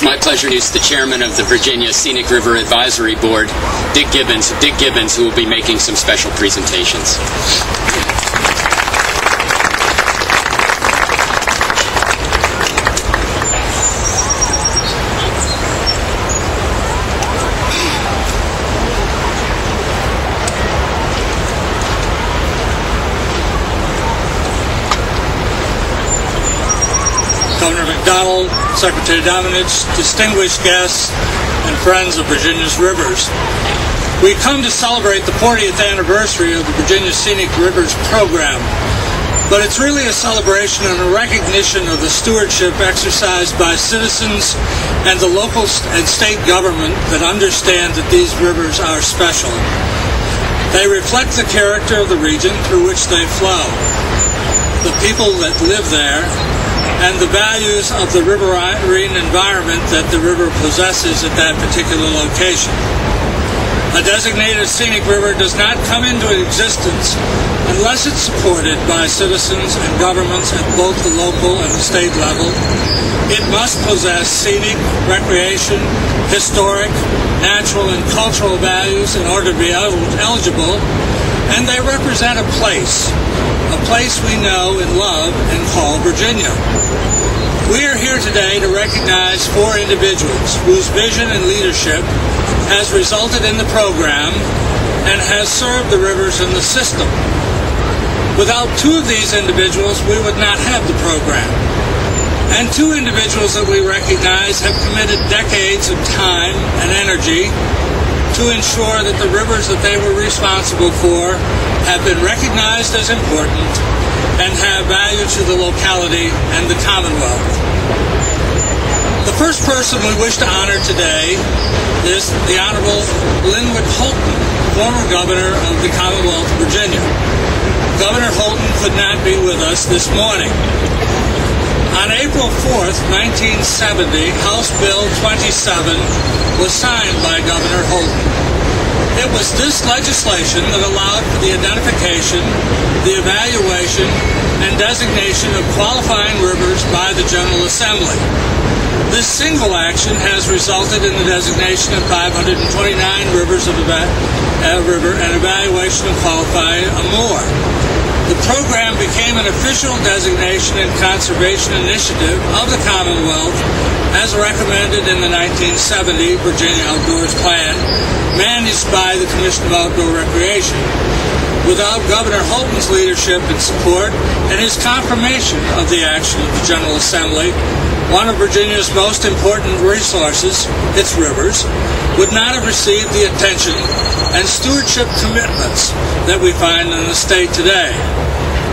It's my pleasure to introduce the chairman of the Virginia Scenic River Advisory Board, Dick Gibbons, who will be making some special presentations. Governor McDonald, Secretary Dominich, distinguished guests, and friends of Virginia's rivers. We come to celebrate the 40th anniversary of the Virginia Scenic Rivers program, but it's really a celebration and a recognition of the stewardship exercised by citizens and the local and state government that understand that these rivers are special. They reflect the character of the region through which they flow, the people that live there, and the values of the riverine environment that the river possesses at that particular location. A designated scenic river does not come into existence unless it's supported by citizens and governments at both the local and the state level. It must possess scenic, recreation, historic, natural, and cultural values in order to be eligible, and they represent a place we know and love and call Virginia. We are here today to recognize 4 individuals whose vision and leadership has resulted in the program and has served the rivers in the system. Without 2 of these individuals, we would not have the program. And 2 individuals that we recognize have committed decades of time and energy to ensure that the rivers that they were responsible for have been recognized as important and have value to the locality and the Commonwealth. The first person we wish to honor today is the Honorable Linwood Holton, former governor of the Commonwealth of Virginia. Governor Holton could not be with us this morning. On April 4th, 1970, House Bill 27 was signed by Governor Holton. It was this legislation that allowed for the identification, the evaluation, and designation of qualifying rivers by the General Assembly. This single action has resulted in the designation of 529 rivers of river and evaluation of qualifying more. The program became an official designation and conservation initiative of the Commonwealth as recommended in the 1970 Virginia Outdoors Plan, managed by the Commission of Outdoor Recreation. Without Governor Holton's leadership and support and his confirmation of the action of the General Assembly, one of Virginia's most important resources, its rivers, would not have received the attention and stewardship commitments that we find in the state today.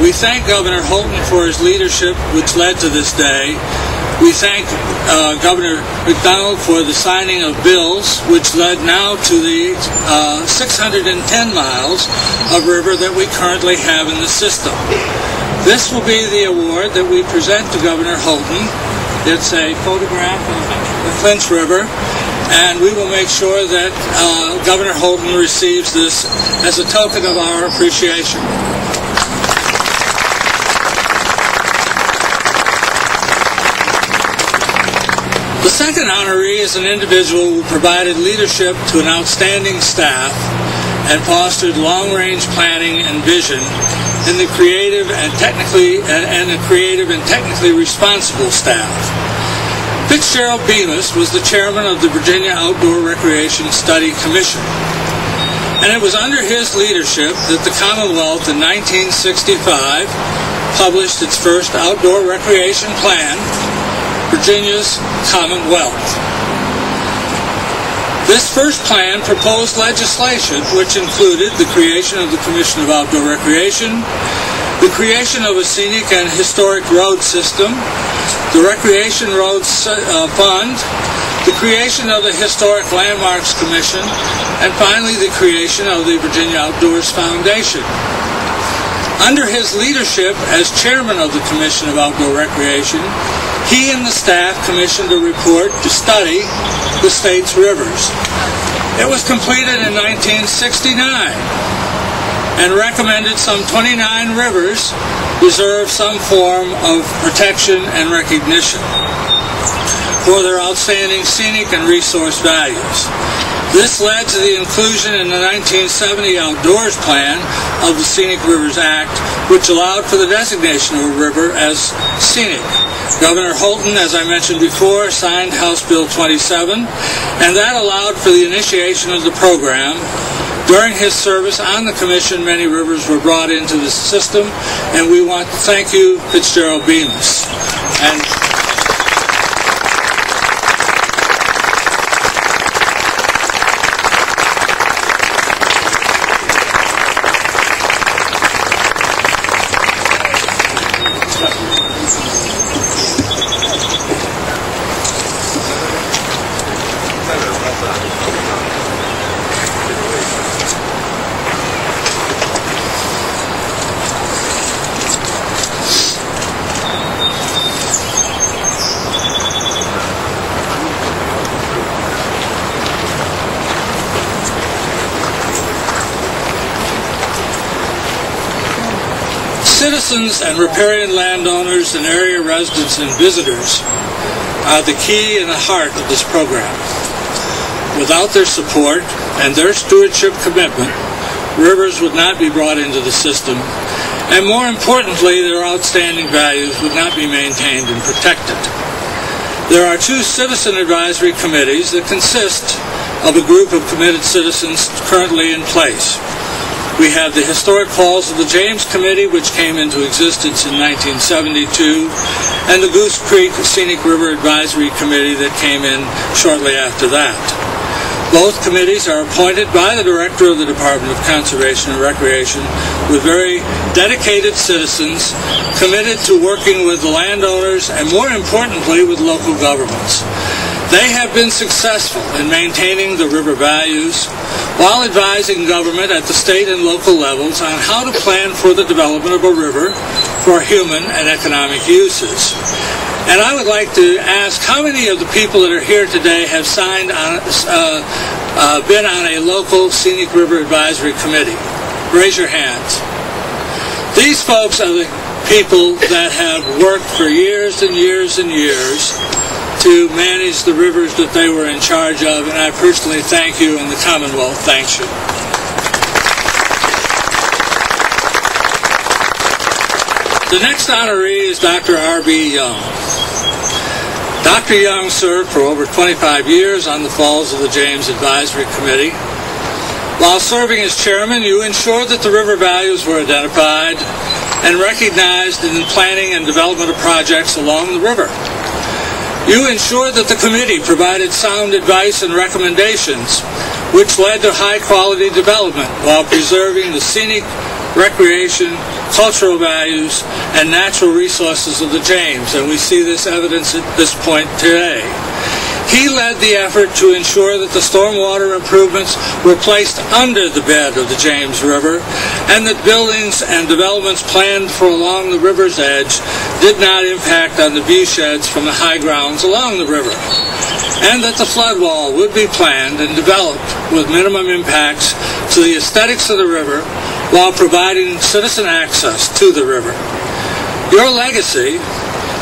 We thank Governor Holton for his leadership, which led to this day. We thank Governor McDonald for the signing of bills, which led now to the 610 miles of river that we currently have in the system. This will be the award that we present to Governor Holton. It's a photograph of the Clinch River, and we will make sure that Governor Holton receives this as a token of our appreciation. The second honoree is an individual who provided leadership to an outstanding staff and fostered long-range planning and vision in the creative and technically responsible staff. Fitzgerald Bemis was the chairman of the Virginia Outdoor Recreation Study Commission, and it was under his leadership that the Commonwealth in 1965 published its first outdoor recreation plan, Virginia's Commonwealth. This first plan proposed legislation which included the creation of the Commission of Outdoor Recreation, the creation of a scenic and historic road system, the Recreation Roads Fund, the creation of the Historic Landmarks Commission, and finally the creation of the Virginia Outdoors Foundation. Under his leadership as chairman of the Commission of Outdoor Recreation, he and the staff commissioned a report to study the state's rivers. It was completed in 1969 and recommended some 29 rivers deserve some form of protection and recognition. for their outstanding scenic and resource values. This led to the inclusion in the 1970 Outdoors Plan of the Scenic Rivers Act, which allowed for the designation of a river as scenic. Governor Holton, as I mentioned before, signed House Bill 27, and that allowed for the initiation of the program. During his service on the commission, many rivers were brought into the system, and we want to thank you, Fitzgerald Bemis. Citizens and riparian landowners and area residents and visitors are the key and the heart of this program. Without their support and their stewardship commitment, rivers would not be brought into the system, and more importantly, their outstanding values would not be maintained and protected. There are 2 citizen advisory committees that consist of a group of committed citizens currently in place. We have the Historic Falls of the James Committee, which came into existence in 1972, and the Goose Creek Scenic River Advisory Committee that came in shortly after that. Both committees are appointed by the Director of the Department of Conservation and Recreation, with very dedicated citizens committed to working with the landowners and, more importantly, with local governments. They have been successful in maintaining the river values while advising government at the state and local levels on how to plan for the development of a river for human and economic uses. And I would like to ask how many of the people that are here today have signed on, been on a local Scenic River Advisory Committee? Raise your hands. These folks are the people that have worked for years and years and years to manage the rivers that they were in charge of, and I personally thank you, and the Commonwealth thanks you. The next honoree is Dr. R.B. Young. Dr. Young served for over 25 years on the Falls of the James Advisory Committee. While serving as chairman, you ensured that the river values were identified and recognized in the planning and development of projects along the river. You ensured that the committee provided sound advice and recommendations, which led to high-quality development while preserving the scenic, recreation, cultural values, and natural resources of the James, and we see this evidence at this point today. He led the effort to ensure that the stormwater improvements were placed under the bed of the James River, and that buildings and developments planned for along the river's edge did not impact on the viewsheds from the high grounds along the river, and that the flood wall would be planned and developed with minimum impacts to the aesthetics of the river while providing citizen access to the river. Your legacy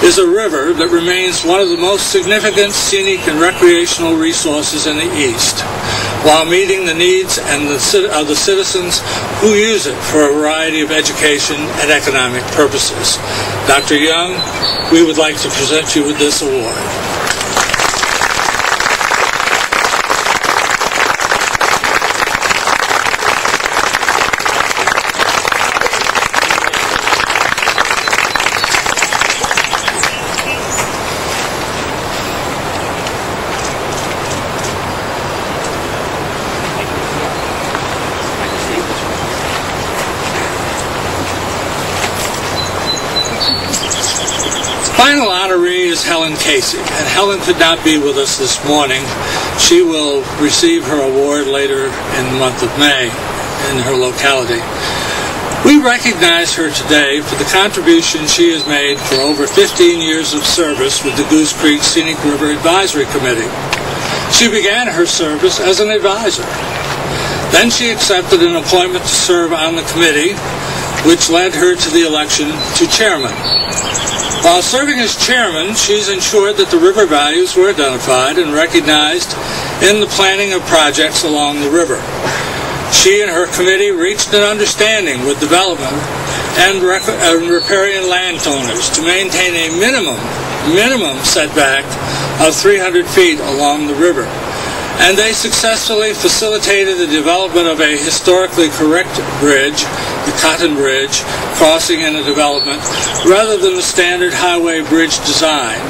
is a river that remains one of the most significant scenic and recreational resources in the East, while meeting the needs of the citizens who use it for a variety of education and economic purposes. Dr. Young, we would like to present you with this award. Final honoree is Helen Casey, and Helen could not be with us this morning. She will receive her award later in the month of May in her locality. We recognize her today for the contribution she has made for over 15 years of service with the Goose Creek Scenic River Advisory Committee. She began her service as an advisor. Then she accepted an appointment to serve on the committee, which led her to the election to chairman. While serving as chairman, she's ensured that the river values were identified and recognized in the planning of projects along the river. She and her committee reached an understanding with development and riparian landowners to maintain a minimum setback of 300 feet along the river. And they successfully facilitated the development of a historically correct bridge, the Cotton Bridge, crossing in a development, rather than the standard highway bridge design.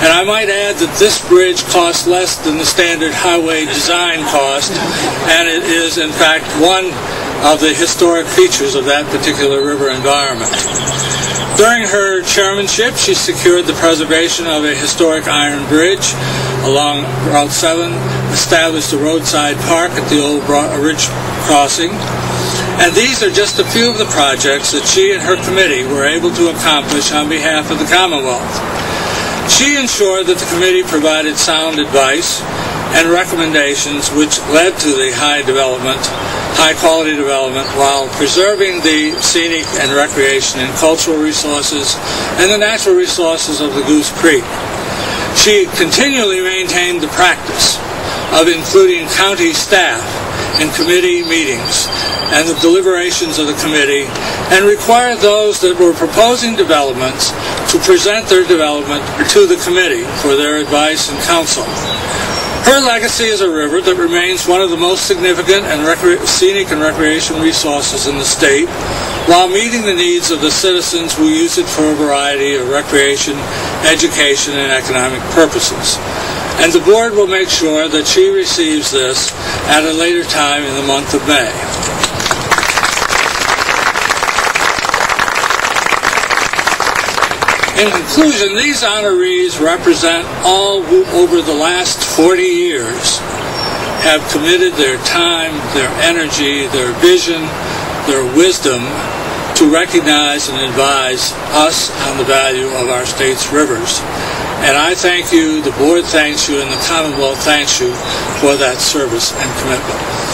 And I might add that this bridge costs less than the standard highway design cost, and it is, in fact, one of the historic features of that particular river environment. During her chairmanship, she secured the preservation of a historic iron bridge along Route 7, established a roadside park at the old Ridge Crossing, and these are just a few of the projects that she and her committee were able to accomplish on behalf of the Commonwealth. She ensured that the committee provided sound advice and recommendations which led to the high-quality development while preserving the scenic and recreation and cultural resources and the natural resources of the Goose Creek. She continually maintained the practice of including county staff in committee meetings and the deliberations of the committee, and required those that were proposing developments to present their development to the committee for their advice and counsel. Her legacy is a river that remains one of the most significant and scenic and recreation resources in the state, while meeting the needs of the citizens who use it for a variety of recreation, education, and economic purposes. And the board will make sure that she receives this at a later time in the month of May. In conclusion, these honorees represent all who, over the last 40 years, have committed their time, their energy, their vision, their wisdom to recognize and advise us on the value of our state's rivers. And I thank you, the board thanks you, and the Commonwealth thanks you for that service and commitment.